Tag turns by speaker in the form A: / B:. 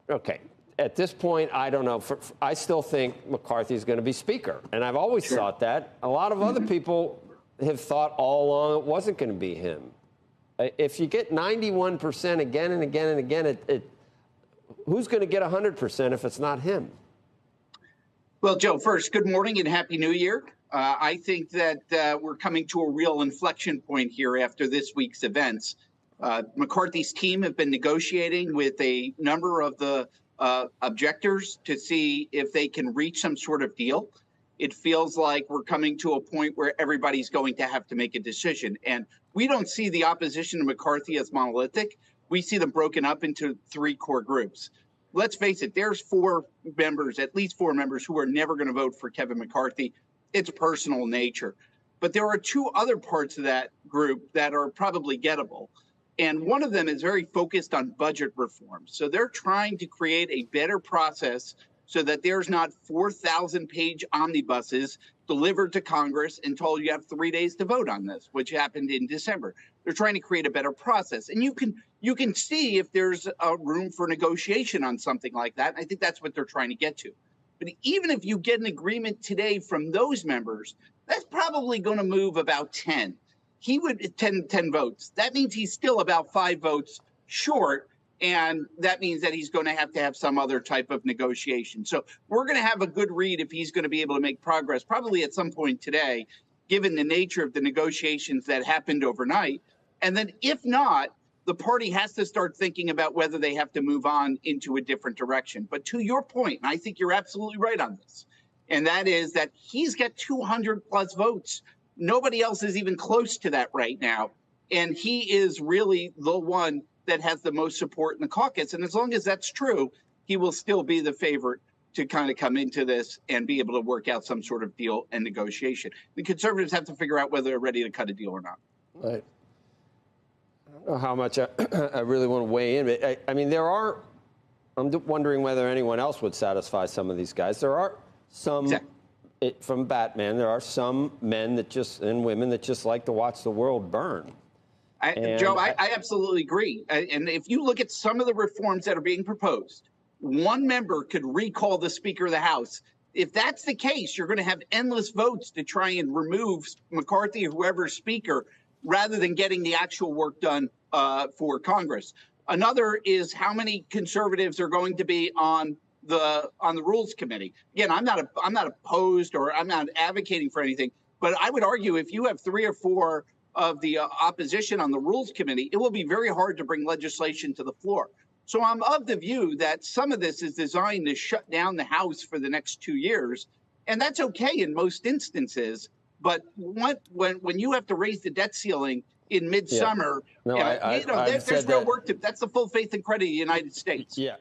A: Okay. At this point, I don't know. I still think McCarthy is going to be Speaker. And I've always thought that. A lot of other people have thought all along it wasn't going to be him. If you get 91% again and again and again, who's going to get 100% if it's not him?
B: Well, Joe, first, good morning and Happy New Year. I think that we're coming to a real inflection point here after this week's events. McCarthy's team have been negotiating with a number of the objectors to see if they can reach some sort of deal. It feels like we're coming to a point where everybody's going to have to make a decision. And we don't see the opposition to McCarthy as monolithic. We see them broken up into three core groups. Let's face it, there's at least four members who are never going to vote for Kevin McCarthy. It's personal nature. But there are two other parts of that group that are probably gettable. And one of them is very focused on budget reform. So they're trying to create a better process so that there's not 4,000-page omnibuses delivered to Congress and told you have 3 days to vote on this, which happened in December. They're trying to create a better process. And you can see if there's a room for negotiation on something like that. I think that's what they're trying to get to. But even if you get an agreement today from those members, that's probably going to move about 10. He would 10 votes. That means he's still about 5 votes short. And that means that he's going to have some other type of negotiation. So we're going to have a good read if he's going to be able to make progress, probably at some point today, given the nature of the negotiations that happened overnight. And then if not, the party has to start thinking about whether they have to move on into a different direction. But to your point, and I think you're absolutely right on this, and that is that he's got 200 plus votes. Nobody else is even close to that right now. And he is really the one that has the most support in the caucus. And as long as that's true, he will still be the favorite to kind of come into this and be able to work out some sort of deal and negotiation. The conservatives have to figure out whether they're ready to cut a deal or not.
A: Right. I don't know how much I really want to weigh in. I mean, I'm wondering whether anyone else would satisfy some of these guys. There are some, from Batman, there are some men and women that just like to watch the world burn.
B: Joe, I absolutely agree. And if you look at some of the reforms that are being proposed, one member could recall the Speaker of the House. If that's the case, you're going to have endless votes to try and remove McCarthy or whoever's Speaker rather than getting the actual work done for Congress. Another is how many conservatives are going to be on the Rules Committee. Again, I'm not opposed or I'm not advocating for anything, but I would argue if you have 3 or 4 of the opposition on the Rules Committee, it will be very hard to bring legislation to the floor. So I'm of the view that some of this is designed to shut down the House for the next 2 years. And that's okay in most instances. But when you have to raise the debt ceiling in midsummer,
A: there's
B: real work. That's the full faith and credit of the United States.
A: Yeah.